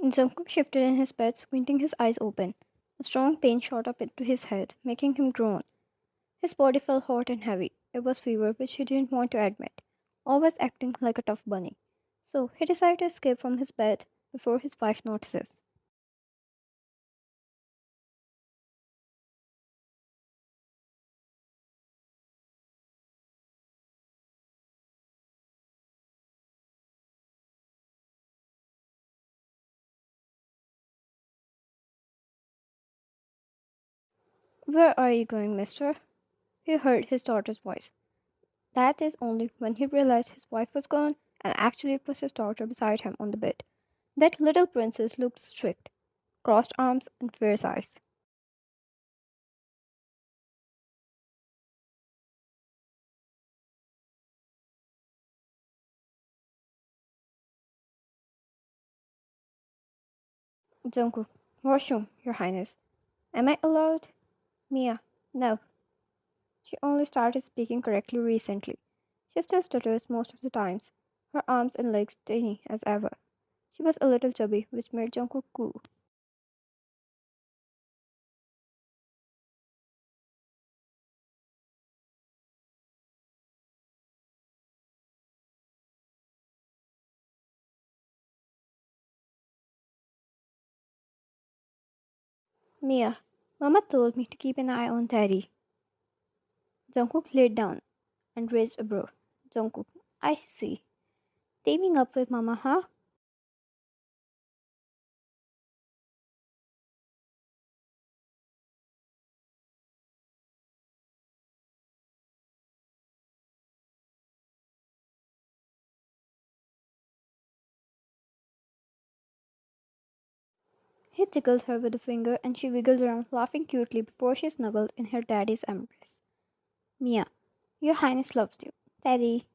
Jungkook shifted in his bed, squinting his eyes open. A strong pain shot up into his head, making him groan. His body felt hot and heavy. It was fever, which he didn't want to admit, always acting like a tough bunny. So he decided to escape from his bed before his wife notices. Where are you going, mister? He heard his daughter's voice. That is only when he realized his wife was gone and actually it was his daughter beside him on the bed. That little princess looked strict, crossed arms and fierce eyes. Jungkook, washroom, your highness. Am I allowed? Mia, no. She only started speaking correctly recently. She still stutters most of the times, her arms and legs tiny as ever. She was a little chubby, which made Jungkook cool. Mia, Mama told me to keep an eye on Daddy. Jungkook laid down and raised a brow. Jungkook, I see. Teaming up with Mama, huh? He tickled her with a finger and she wiggled around laughing cutely before she snuggled in her daddy's embrace. Mia, your highness loves you. Daddy.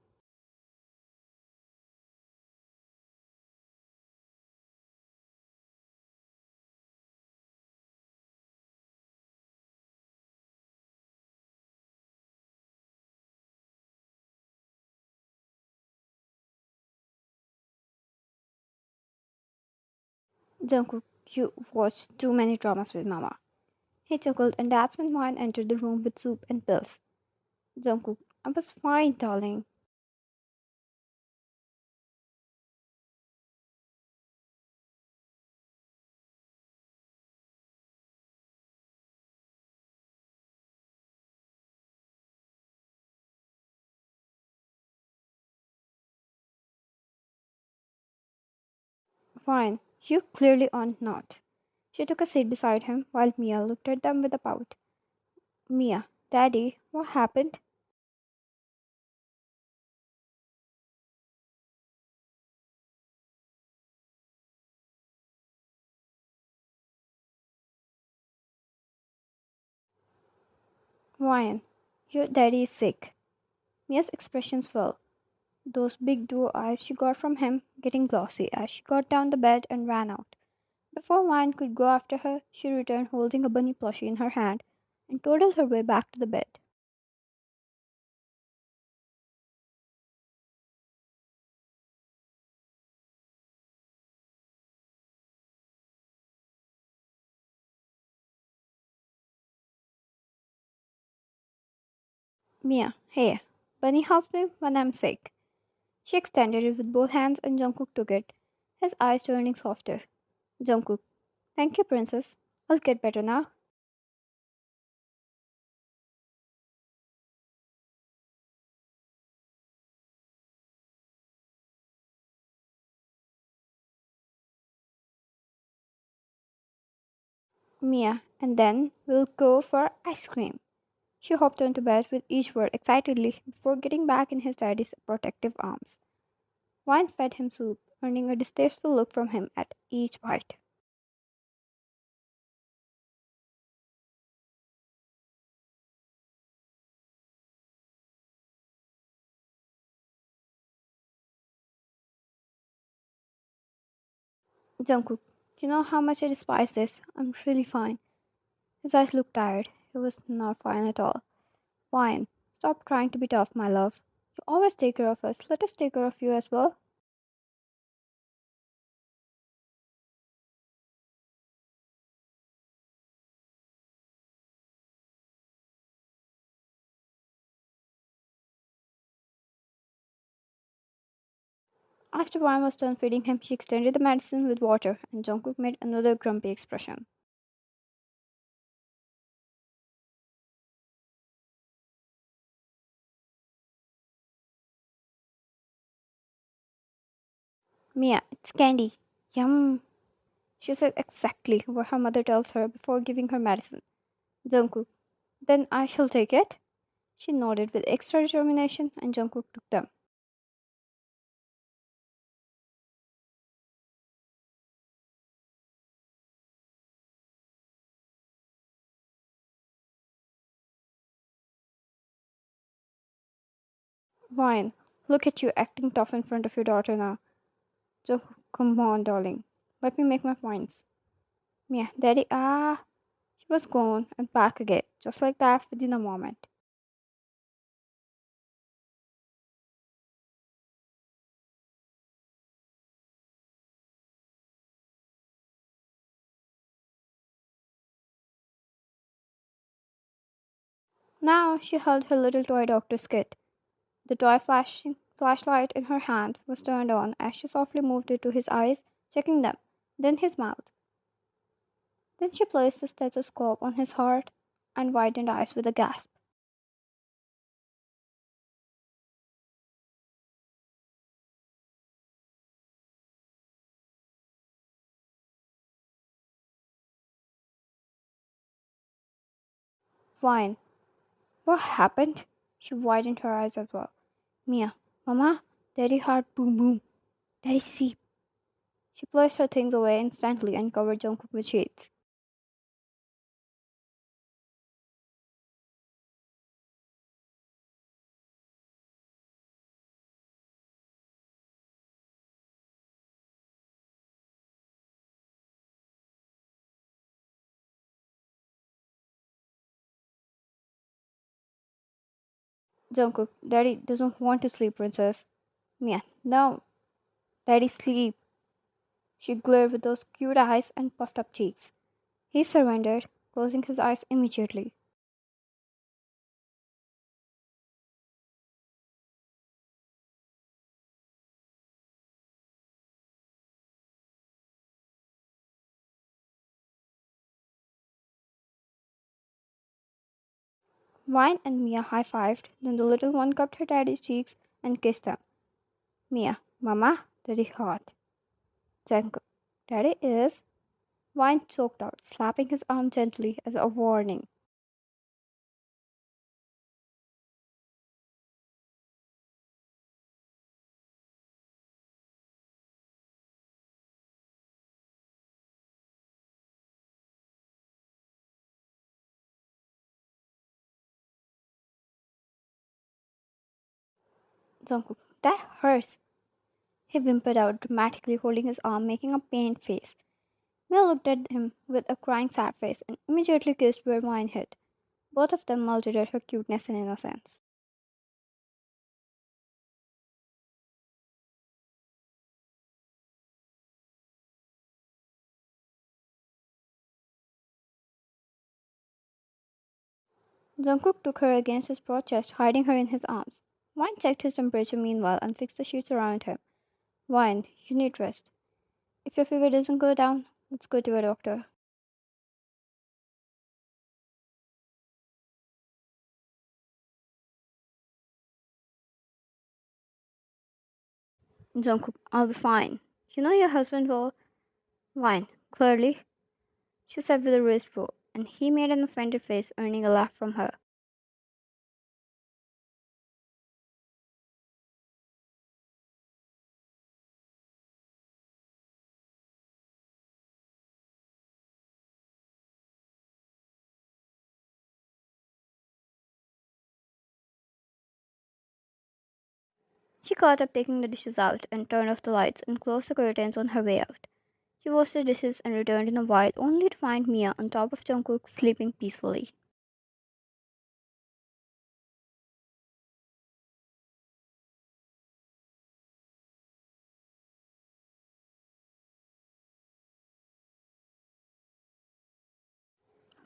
Jungkook, you watched too many dramas with Mama. He chuckled and that's when Wine entered the room with soup and pills. Jungkook, I was fine, darling. Fine, you clearly aren't not. She took a seat beside him while Mia looked at them with a pout. Mia, Daddy, what happened? Ryan, your daddy is sick. Mia's expressions fell. Those big duo eyes she got from him getting glossy as she got down the bed and ran out. Before Ryan could go after her, she returned holding a bunny plushie in her hand and toddled her way back to the bed. Mia, hey, bunny helps me when I'm sick. She extended it with both hands and Jungkook took it, his eyes turning softer. Jungkook, thank you, princess. I'll get better now. Mia, and then we'll go for ice cream. She hopped onto bed with each word excitedly before getting back in his daddy's protective arms. Wine fed him soup, earning a distasteful look from him at each bite. Jungkook, you know how much I despise this? I'm really fine. His eyes looked tired. He was not fine at all. Wine, stop trying to be tough, my love. You always take care of us. Let us take care of you as well. After Ryan was done feeding him, she extended the medicine with water, and Jungkook made another grumpy expression. Mia, it's candy. Yum. She said exactly what her mother tells her before giving her medicine. Jungkook, then I shall take it. She nodded with extra determination, and Jungkook took them. Ryan, look at you acting tough in front of your daughter now. Jungkook, come on, darling. Let me make my points. Mia, Daddy, ah. She was gone and back again, just like that within a moment. Now she held her little toy doctor's kit. The toy flashlight in her hand was turned on as she softly moved it to his eyes, checking them, then his mouth. Then she placed the stethoscope on his heart and widened eyes with a gasp. Fine. What happened? She widened her eyes as well. Mia, Mama, Daddy heart boom boom. Daddy see. She placed her things away instantly and covered Jungkook with shades. Jungkook, Daddy doesn't want to sleep, princess. Mia, no. Daddy sleep. She glared with those cute eyes and puffed up cheeks. He surrendered, closing his eyes immediately. Vine and Mia high fived, then the little one cupped her daddy's cheeks and kissed them. Mia, Mama, Daddy hot. Jungkook, Daddy is. Vine choked out, slapping his arm gently as a warning. Jungkook, that hurts. He whimpered out dramatically, holding his arm, making a pained face. Mia looked at him with a crying sad face and immediately kissed where Vine hit. Both of them melted at her cuteness and innocence. Jungkook took her against his broad chest, hiding her in his arms. Vine checked his temperature meanwhile and fixed the sheets around him. Vine, you need rest. If your fever doesn't go down, let's go to a doctor. Jungkook, I'll be fine. You know your husband will. Vine, clearly, she said with a raised brow, and he made an offended face, earning a laugh from her. She caught up taking the dishes out and turned off the lights and closed the curtains on her way out. She washed the dishes and returned in a while, only to find Mia on top of Jungkook sleeping peacefully.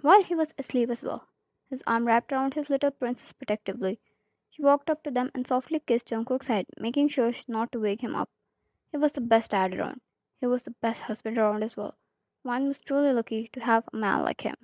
While he was asleep as well, his arm wrapped around his little princess protectively, she walked up to them and softly kissed Jungkook's head, making sure not to wake him up. He was the best dad around. He was the best husband around as well. One was truly lucky to have a man like him.